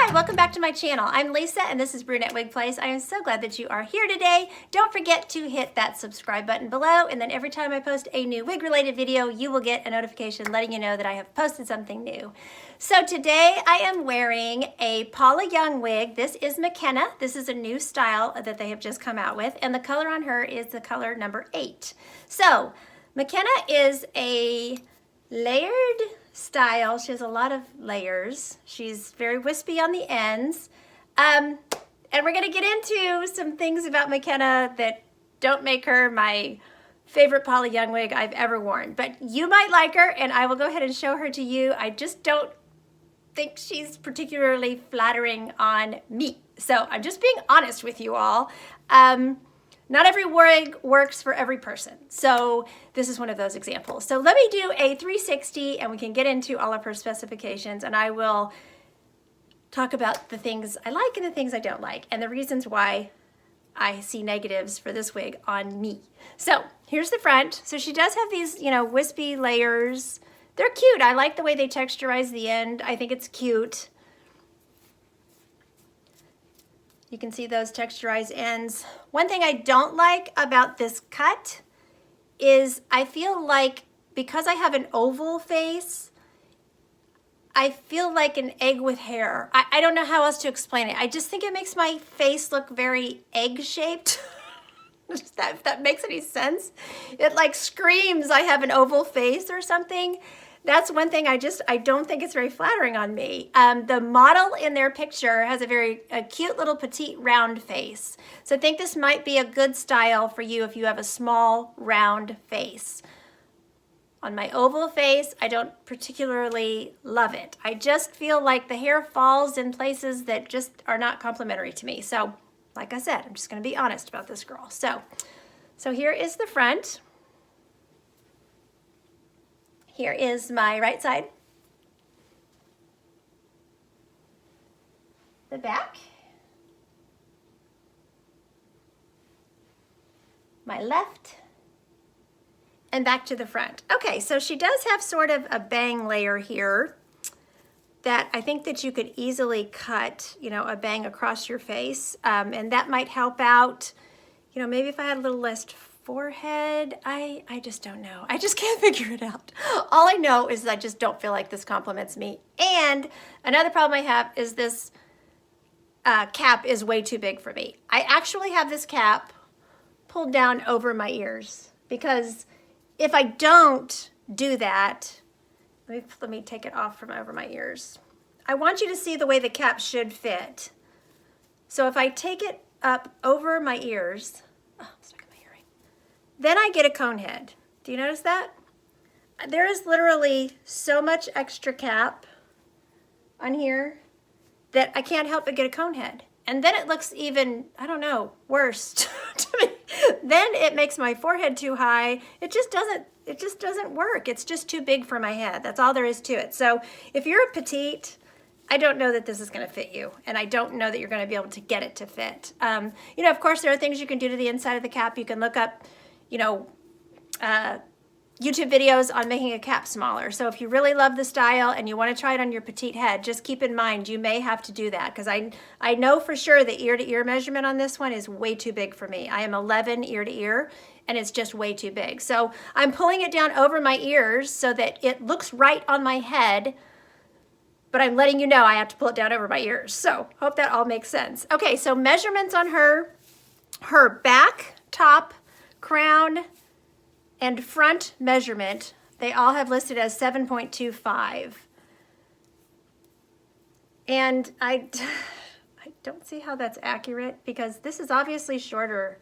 Hi, welcome back to my channel. I'm Lisa and this is Brunette Wig Place. I am so glad that you are here today. Don't forget to hit that subscribe button below, and then every time I post a new wig related video, you will get a notification letting you know that I have posted something new. So today I am wearing a Paula Young wig. This is McKenna. This is a new style that they have just come out with, and the color on her is the color number 8. So McKenna is a layered style. She has a lot of layers. She's very wispy on the ends. And we're gonna get into some things about McKenna that don't make her my favorite Paula Young wig I've ever worn. But you might like her, and I will go ahead and show her to you. I just don't think she's particularly flattering on me. So I'm just being honest with you all. Not every wig works for every person. So this is one of those examples. So let me do a 360 and we can get into all of her specifications, and I will talk about the things I like and the things I don't like and the reasons why I see negatives for this wig on me. So here's the front. So she does have these, wispy layers. They're cute. I like the way they texturize the end. I think it's cute. You can see those texturized ends. One thing I don't like about this cut is I feel like because I have an oval face, I feel like an egg with hair. I don't know how else to explain it. I just think it makes my face look very egg-shaped. If that makes any sense. It like screams I have an oval face or something. That's one thing I don't think it's very flattering on me. The model in their picture has a cute little petite round face. So I think this might be a good style for you if you have a small round face. On my oval face, I don't particularly love it. I just feel like the hair falls in places that just are not complimentary to me. So like I said, I'm just gonna be honest about this girl. So here is the front. Here is my right side, the back, my left, and back to the front. Okay, so she does have sort of a bang layer here that I think that you could easily cut, a bang across your face, and that might help out, maybe if I had a little less forehead. I just don't know. I just can't figure it out. All I know is I just don't feel like this compliments me. And another problem I have is this cap is way too big for me. I actually have this cap pulled down over my ears because if I don't do that, let me take it off from over my ears. I want you to see the way the cap should fit. So if I take it up over my ears, then I get a cone head. Do you notice that? There is literally so much extra cap on here that I can't help but get a cone head. And then it looks even, I don't know, worse to me. Then it makes my forehead too high. It just doesn't work. It's just too big for my head. That's all there is to it. So if you're a petite, I don't know that this is going to fit you, and I don't know that you're going to be able to get it to fit. Of course, there are things you can do to the inside of the cap. You can look up YouTube videos on making a cap smaller. So if you really love the style and you want to try it on your petite head, just keep in mind you may have to do that, because I know for sure the ear to ear measurement on this one is way too big for me. I am 11 ear to ear and it's just way too big. So I'm pulling it down over my ears so that it looks right on my head, but I'm letting you know I have to pull it down over my ears. So hope that all makes sense. Okay, so measurements on her back, top, crown, and front measurement, they all have listed as 7.25. And I don't see how that's accurate, because this is obviously shorter,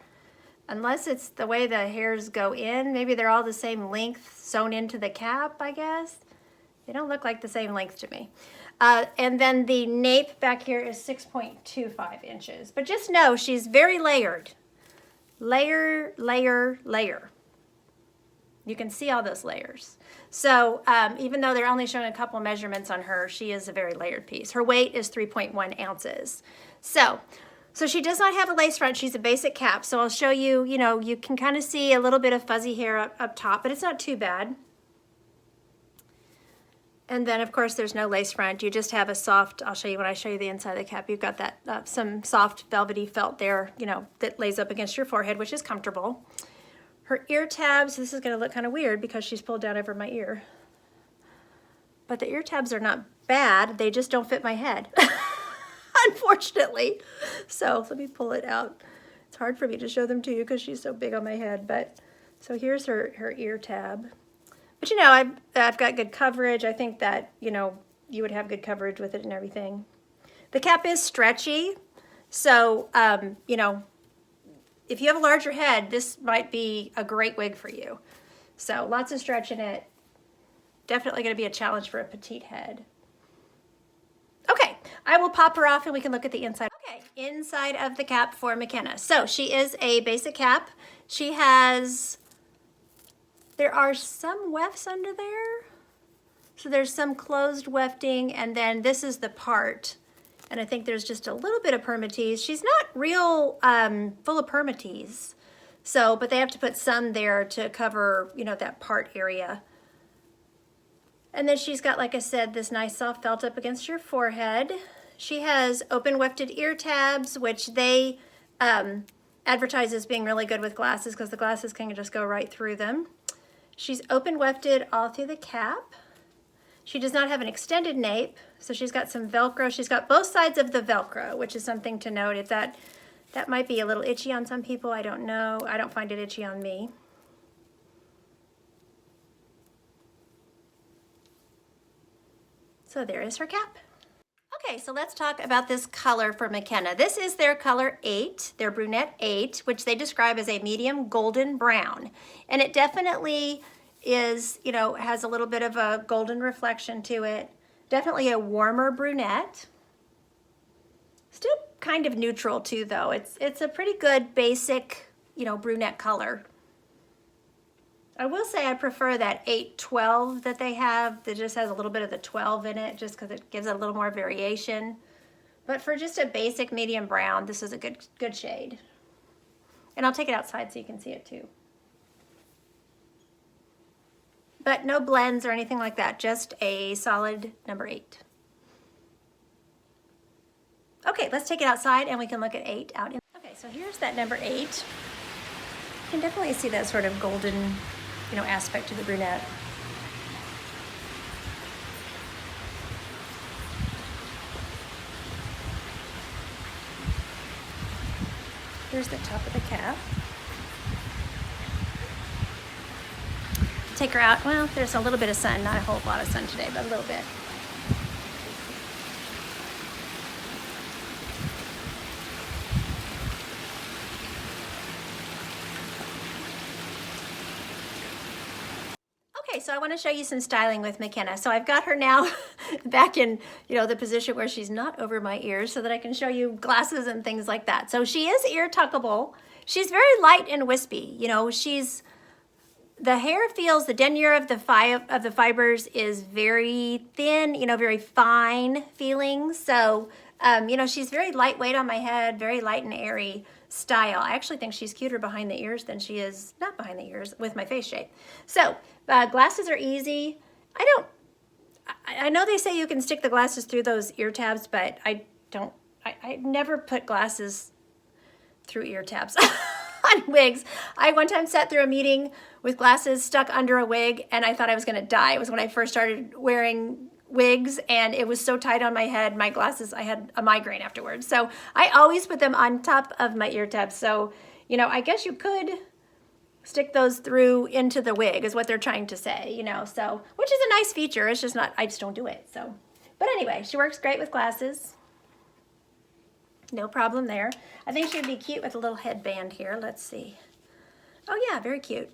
unless it's the way the hairs go in. Maybe they're all the same length sewn into the cap, I guess. They don't look like the same length to me. And then the nape back here is 6.25 inches. But just know she's very layered. Layer, layer, layer. You can see all those layers. So even though they're only showing a couple measurements on her, she is a very layered piece. Her weight is 3.1 ounces. So she does not have a lace front. She's a basic cap. So I'll show you, you can kind of see a little bit of fuzzy hair up top, but it's not too bad. And then, of course, there's no lace front. You just have a soft, I'll show you when I show you the inside of the cap. You've got that some soft velvety felt there, you know, that lays up against your forehead, which is comfortable. Her ear tabs, this is going to look kind of weird because she's pulled down over my ear. But the ear tabs are not bad. They just don't fit my head, unfortunately. So let me pull it out. It's hard for me to show them to you because she's so big on my head. But so here's her ear tab. But you know, I've got good coverage. I think that, you know, you would have good coverage with it and everything. The cap is stretchy. So, you know, if you have a larger head, this might be a great wig for you. So lots of stretch in it. Definitely going to be a challenge for a petite head. Okay, I will pop her off and we can look at the inside. Okay, inside of the cap for McKenna. So she is a basic cap. She has, there are some wefts under there. So there's some closed wefting, and then this is the part. And I think there's just a little bit of permatease. She's not real full of permatease. So, but they have to put some there to cover, you know, that part area. And then she's got, like I said, this nice soft felt up against your forehead. She has open wefted ear tabs, which they advertise as being really good with glasses because the glasses can just go right through them. She's open wefted all through the cap. She does not have an extended nape, so she's got some Velcro. She's got both sides of the Velcro, which is something to note. If that might be a little itchy on some people, I don't know. I don't find it itchy on me. So there is her cap. Okay, so let's talk about this color for McKenna. This is their color 8, their Brunette 8, which they describe as a medium golden brown. And it definitely is, you know, has a little bit of a golden reflection to it. Definitely a warmer brunette. Still kind of neutral too, though. It's a pretty good basic, you know, brunette color. I will say I prefer that 812 that they have that just has a little bit of the 12 in it just because it gives it a little more variation. But for just a basic medium brown, this is a good shade. And I'll take it outside so you can see it too. But no blends or anything like that, just a solid number 8. Okay, let's take it outside and we can look at 8 out in. Okay, so here's that number 8. You can definitely see that sort of golden, you know, aspect to the brunette. Here's the top of the cap. Take her out. Well, there's a little bit of sun, not a whole lot of sun today, but a little bit. Okay, so I want to show you some styling with McKenna. So I've got her now back in, you know, the position where she's not over my ears so that I can show you glasses and things like that. So she is ear tuckable. She's very light and wispy. You know, the hair feels, the denier of the fibers is very thin, you know, very fine feeling. So, you know, she's very lightweight on my head, very light and airy style. I actually think she's cuter behind the ears than she is not behind the ears with my face shape. So, glasses are easy. I know they say you can stick the glasses through those ear tabs, but I never put glasses through ear tabs on wigs. I one time sat through a meeting with glasses stuck under a wig and I thought I was gonna die. It was when I first started wearing wigs and it was so tight on my head, my glasses, I had a migraine afterwards. So I always put them on top of my ear tabs. So, you know, I guess you could stick those through into the wig is what they're trying to say, you know, so, which is a nice feature. It's just not, I just don't do it. So, but anyway, she works great with glasses. No problem there. I think she'd be cute with a little headband here. Let's see. Oh yeah, very cute.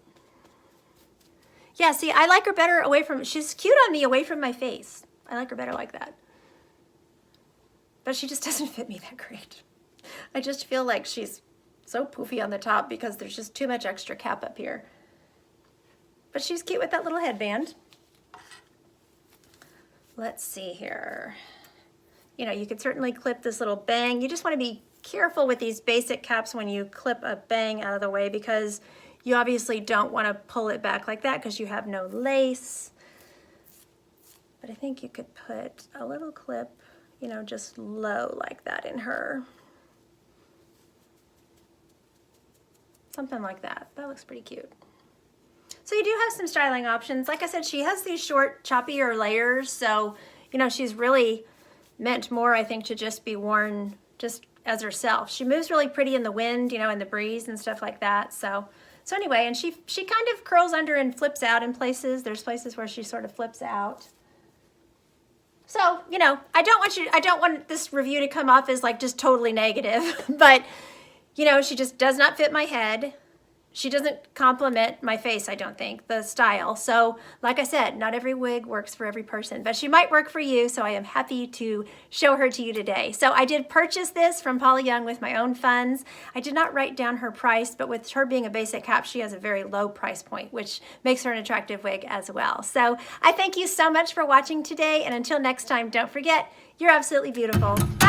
Yeah, see, I like her better away from, she's cute on me away from my face. I like her better like that. But she just doesn't fit me that great. I just feel like she's so poofy on the top because there's just too much extra cap up here. But she's cute with that little headband. Let's see here. You know, you could certainly clip this little bang. You just want to be careful with these basic caps when you clip a bang out of the way because you obviously don't want to pull it back like that because you have no lace. But I think you could put a little clip, you know, just low like that in her. Something like that. That looks pretty cute. So you do have some styling options. Like I said, she has these short, choppier layers, so, you know, she's really meant more, I think, to just be worn just as herself. She moves really pretty in the wind, you know, in the breeze and stuff like that. So anyway, and she kind of curls under and flips out in places. There's places where she sort of flips out. So, you know, I don't want this review to come off as like just totally negative, but, you know, she just does not fit my head. She doesn't complement my face, I don't think, the style. So, like I said, not every wig works for every person, but she might work for you, so I am happy to show her to you today. So I did purchase this from Paula Young with my own funds. I did not write down her price, but with her being a basic cap, she has a very low price point, which makes her an attractive wig as well. So I thank you so much for watching today, and until next time, don't forget, you're absolutely beautiful. Bye!